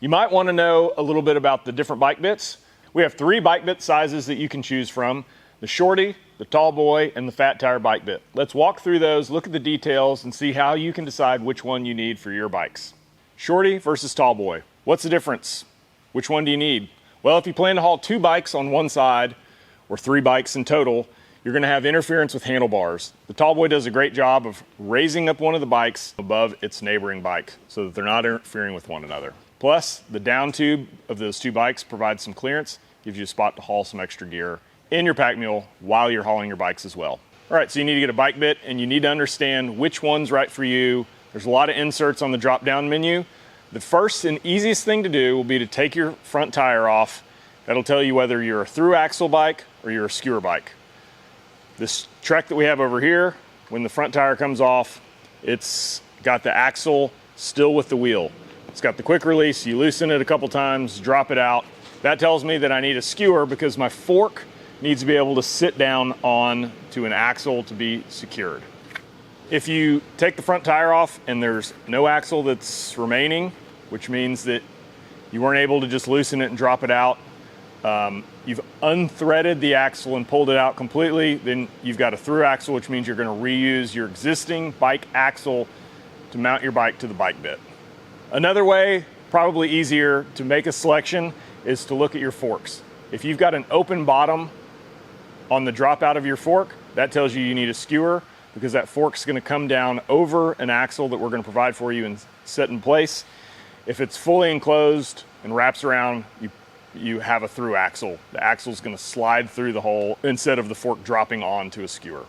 You might want to know a little bit about the different bike bits. We have 3 bike bit sizes that you can choose from: the shorty, the tall boy, and the fat tire bike bit. Let's walk through those, look at the details, and see how you can decide which one you need for your bikes. Shorty versus tall boy. What's the difference? Which one do you need? Well, if you plan to haul 2 bikes on one side, or 3 bikes in total, you're going to have interference with handlebars. The tall boy does a great job of raising up one of the bikes above its neighboring bike so that they're not interfering with one another. Plus, the down tube of those 2 bikes provides some clearance, gives you a spot to haul some extra gear in your PAKMULE while you're hauling your bikes as well. All right, so you need to get a bike bit and you need to understand which one's right for you. There's a lot of inserts on the drop-down menu. The first and easiest thing to do will be to take your front tire off. That'll tell you whether you're a through axle bike or you're a skewer bike. This Trek that we have over here, when the front tire comes off, it's got the axle still with the wheel. It's got the quick release. You loosen it a couple times, drop it out. That tells me that I need a skewer because my fork needs to be able to sit down on to an axle to be secured. If you take the front tire off and there's no axle that's remaining, which means that you weren't able to just loosen it and drop it out, you've unthreaded the axle and pulled it out completely, then you've got a through axle, which means you're going to reuse your existing bike axle to mount your bike to the bike bit. Another way, probably easier, to make a selection is to look at your forks. If you've got an open bottom on the drop out of your fork, that tells you need a skewer because that fork's going to come down over an axle that we're going to provide for you and set in place. If it's fully enclosed and wraps around, you have a through axle. The axle's going to slide through the hole instead of the fork dropping onto a skewer.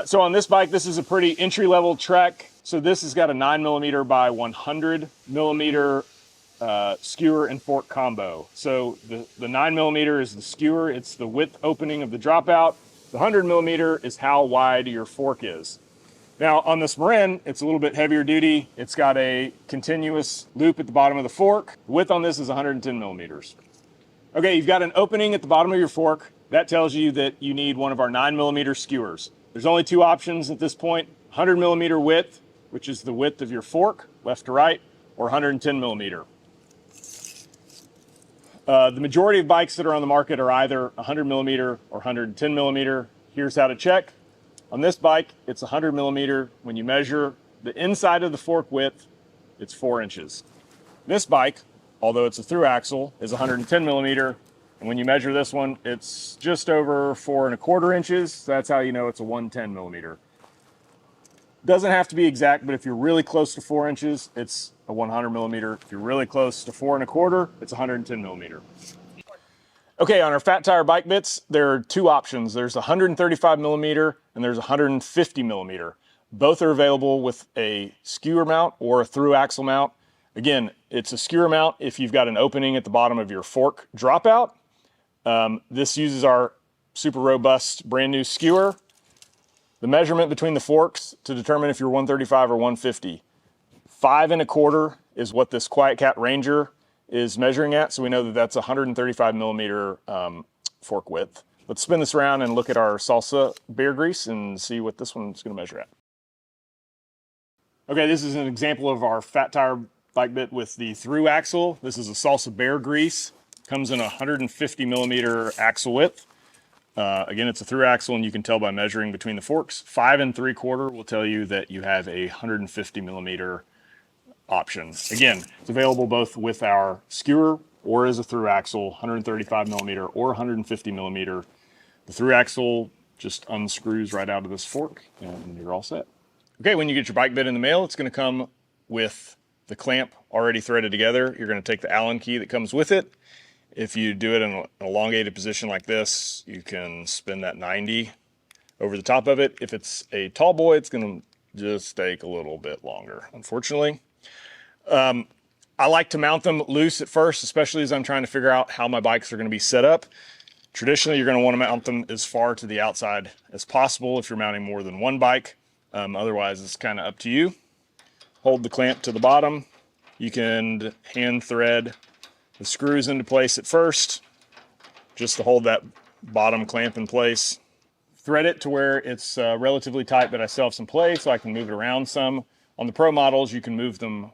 So on this bike, this is a pretty entry-level Trek. So this has got a 9mm by 100mm skewer and fork combo. So the 9mm is the skewer. It's the width opening of the dropout. The 100mm is how wide your fork is. Now on this Marin, it's a little bit heavier duty. It's got a continuous loop at the bottom of the fork. The width on this is 110mm. Okay, you've got an opening at the bottom of your fork. That tells you that you need one of our 9mm skewers. There's only 2 options at this point: 100mm width, which is the width of your fork, left to right, or 110mm. The majority of bikes that are on the market are either 100mm or 110mm. Here's how to check. On this bike, it's 100mm. When you measure the inside of the fork width, it's 4 inches. This bike, although it's a through axle, is 110mm. And when you measure this one, it's just over 4¼ inches. So that's how you know it's a 110mm. Doesn't have to be exact, but if you're really close to 4 inches, it's a 100mm. If you're really close to 4¼ it's 110mm. Okay, on our fat tire bike bits, there are 2 options. There's 135mm and there's 150mm. Both are available with a skewer mount or a through axle mount. Again, it's a skewer mount if you've got an opening at the bottom of your fork dropout. This uses our super robust brand new skewer. The measurement between the forks to determine if you're 135 or 150. 5¼ is what this Quiet Cat Ranger is measuring at, so we know that that's 135mm fork width. Let's spin this around and look at our Salsa bear grease and see what this one's going to measure at. Okay, this is an example of our fat tire bike bit with the through axle. This is a Salsa bear grease. Comes in a 150mm axle width. Again, it's a through axle, and you can tell by measuring between the forks. 5¾ will tell you that you have a 150mm option. Again, it's available both with our skewer or as a through axle, 135mm or 150mm. The through axle just unscrews right out of this fork, and you're all set. Okay, when you get your bike bit in the mail, it's going to come with the clamp already threaded together. You're going to take the Allen key that comes with it. If you do it in an elongated position like this, you can spin that 90 over the top of it. If it's a tall boy, it's going to just take a little bit longer, unfortunately. I like to mount them loose at first, especially as I'm trying to figure out how my bikes are going to be set up. Traditionally, you're going to want to mount them as far to the outside as possible if you're mounting more than one bike. Otherwise, it's kind of up to you. Hold the clamp to the bottom. You can hand thread the screws into place at first, just to hold that bottom clamp in place. Thread it to where it's relatively tight, but I still have some play so I can move it around some. On the Pro models, you can move them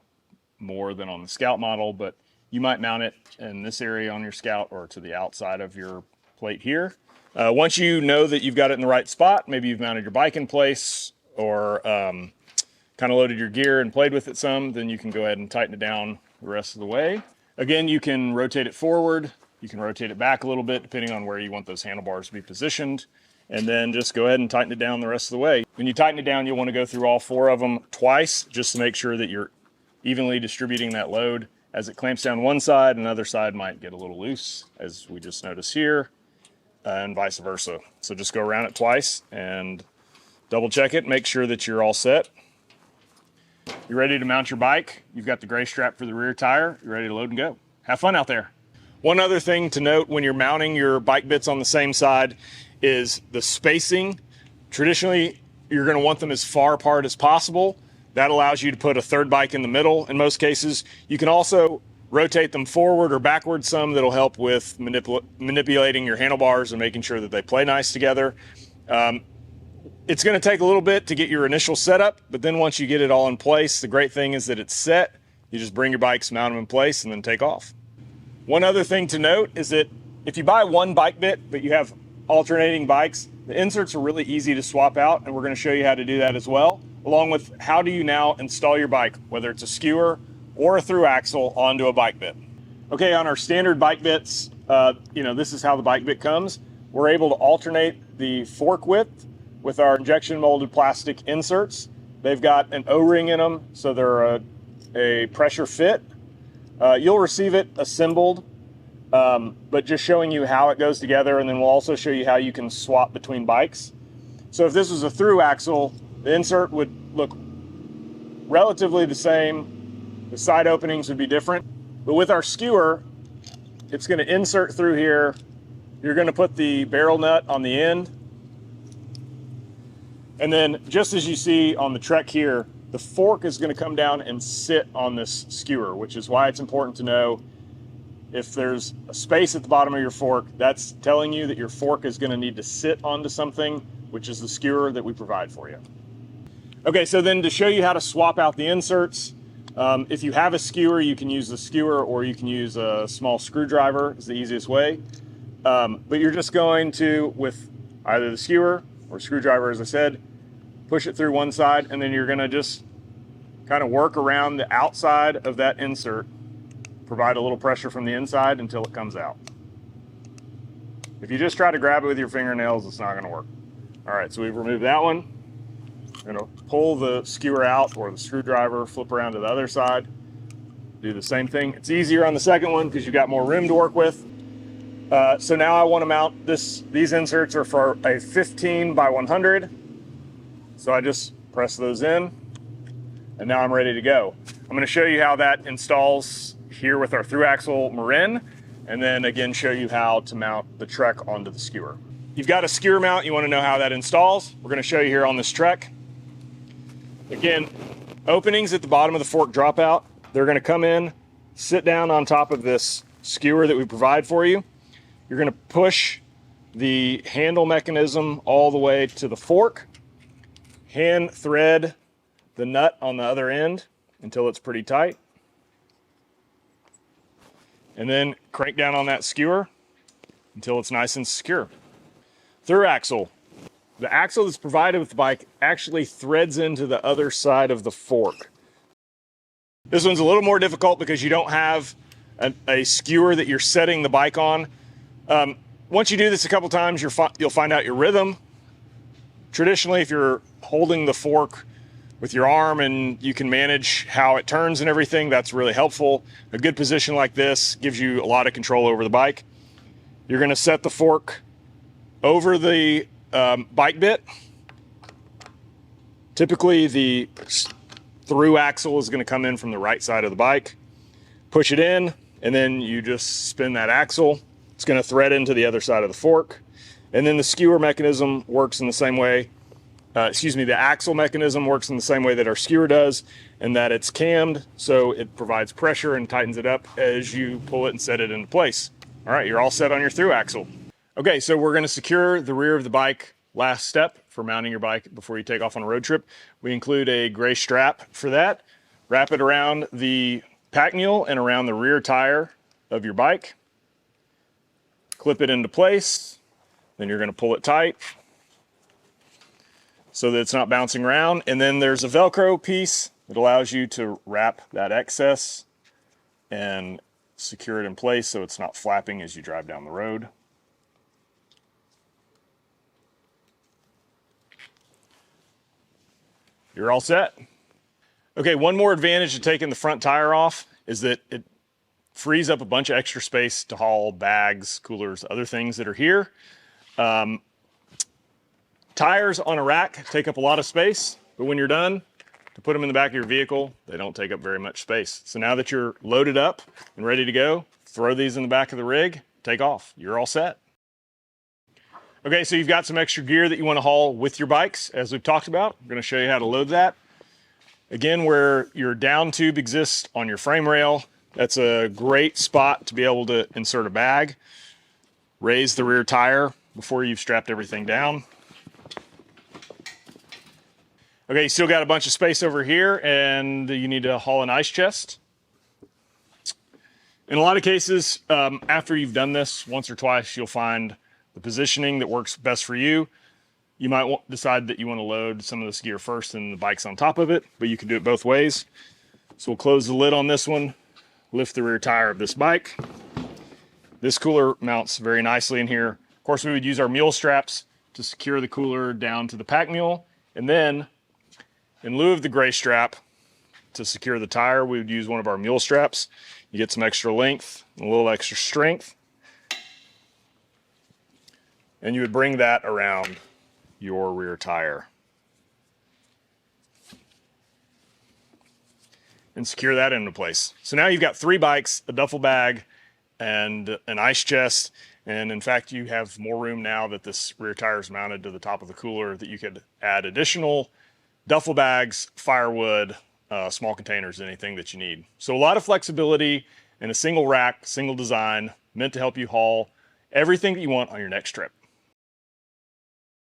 more than on the Scout model, but you might mount it in this area on your Scout or to the outside of your plate here. Once you know that you've got it in the right spot, maybe you've mounted your bike in place or kind of loaded your gear and played with it some, then you can go ahead and tighten it down the rest of the way. Again, you can rotate it forward, you can rotate it back a little bit depending on where you want those handlebars to be positioned, and then just go ahead and tighten it down the rest of the way. When you tighten it down, you'll want to go through all 4 of them twice just to make sure that you're evenly distributing that load. As it clamps down one side, another side might get a little loose, as we just noticed here, and vice versa. So just go around it twice and double check it, make sure that you're all set. You're ready to mount your bike. You've got the gray strap for the rear tire. You're ready to load and go. Have fun out there. One other thing to note when you're mounting your bike bits on the same side is the spacing. Traditionally, you're going to want them as far apart as possible. That allows you to put a third bike in the middle in most cases. You can also rotate them forward or backward some. That'll help with manipulating your handlebars and making sure that they play nice together. It's going to take a little bit to get your initial setup, but then once you get it all in place, the great thing is that it's set. You just bring your bikes, mount them in place, and then take off. One other thing to note is that if you buy one bike bit, but you have alternating bikes, the inserts are really easy to swap out, and we're going to show you how to do that as well, along with how do you now install your bike, whether it's a skewer or a through axle, onto a bike bit. Okay, on our standard bike bits, this is how the bike bit comes. We're able to alternate the fork width with our injection molded plastic inserts. They've got an O-ring in them, so they're a pressure fit. You'll receive it assembled, but just showing you how it goes together, and then we'll also show you how you can swap between bikes. So if this was a through axle, the insert would look relatively the same. The side openings would be different. But with our skewer, it's going to insert through here. You're going to put the barrel nut on the end. And then just as you see on the Trek here, the fork is going to come down and sit on this skewer, which is why it's important to know if there's a space at the bottom of your fork, that's telling you that your fork is going to need to sit onto something, which is the skewer that we provide for you. Okay, so then to show you how to swap out the inserts, if you have a skewer, you can use the skewer, or you can use a small screwdriver is the easiest way. But you're just going to, with either the skewer or screwdriver, as I said, push it through one side, and then you're going to just kind of work around the outside of that insert, provide a little pressure from the inside until it comes out. If you just try to grab it with your fingernails, it's not going to work. All right, so we've removed that one. We're going to pull the skewer out, or the screwdriver, flip around to the other side, do the same thing. It's easier on the second one because you've got more room to work with. So now I want to mount this. These inserts are for a 15 by 100. So I just press those in, and now I'm ready to go. I'm going to show you how that installs here with our through axle Marin, and then again show you how to mount the Trek onto the skewer. You've got a skewer mount, you want to know how that installs. We're going to show you here on this Trek. Again, openings at the bottom of the fork drop out. They're going to come in, sit down on top of this skewer that we provide for you. You're going to push the handle mechanism all the way to the fork, hand thread the nut on the other end until it's pretty tight, and then crank down on that skewer until it's nice and secure. Through axle. The axle that's provided with the bike actually threads into the other side of the fork. This one's a little more difficult because you don't have a skewer that you're setting the bike on. Once you do this a couple times, you'll find out your rhythm. Traditionally, if you're holding the fork with your arm and you can manage how it turns and everything, that's really helpful. A good position like this gives you a lot of control over the bike. You're going to set the fork over the bike bit. Typically, the through axle is going to come in from the right side of the bike. Push it in, and then you just spin that axle. It's going to thread into the other side of the fork. And then the skewer mechanism works in the same way. The axle mechanism works in the same way that our skewer does, and that it's cammed, so it provides pressure and tightens it up as you pull it and set it into place. All right, you're all set on your through axle. Okay, so we're going to secure the rear of the bike. Last step for mounting your bike before you take off on a road trip. We include a gray strap for that. Wrap it around the pack mule and around the rear tire of your bike. Clip it into place. Then you're going to pull it tight so that it's not bouncing around. And then there's a Velcro piece that allows you to wrap that excess and secure it in place so it's not flapping as you drive down the road. You're all set. Okay, one more advantage of taking the front tire off is that it frees up a bunch of extra space to haul bags, coolers, other things that are here. Tires on a rack take up a lot of space, but when you're done, to put them in the back of your vehicle, they don't take up very much space. So now that you're loaded up and ready to go, throw these in the back of the rig, take off. You're all set. Okay, so you've got some extra gear that you want to haul with your bikes, as we've talked about. I'm going to show you how to load that. Again, where your down tube exists on your frame rail, that's a great spot to be able to insert a bag. Raise the rear tire before you've strapped everything down. Okay, you still got a bunch of space over here, and you need to haul an ice chest. In a lot of cases, after you've done this once or twice, you'll find the positioning that works best for you. You might decide that you want to load some of this gear first and the bike's on top of it, but you can do it both ways. So we'll close the lid on this one, lift the rear tire of this bike. This cooler mounts very nicely in here. Of course, we would use our mule straps to secure the cooler down to the pack mule, and then in lieu of the gray strap to secure the tire, we would use one of our mule straps. You get some extra length and a little extra strength. And you would bring that around your rear tire. And secure that into place. So now you've got 3 bikes, a duffel bag, and an ice chest. And in fact, you have more room now that this rear tire is mounted to the top of the cooler that you could add additional duffel bags, firewood, small containers, anything that you need. So a lot of flexibility in a single rack, single design, meant to help you haul everything that you want on your next trip.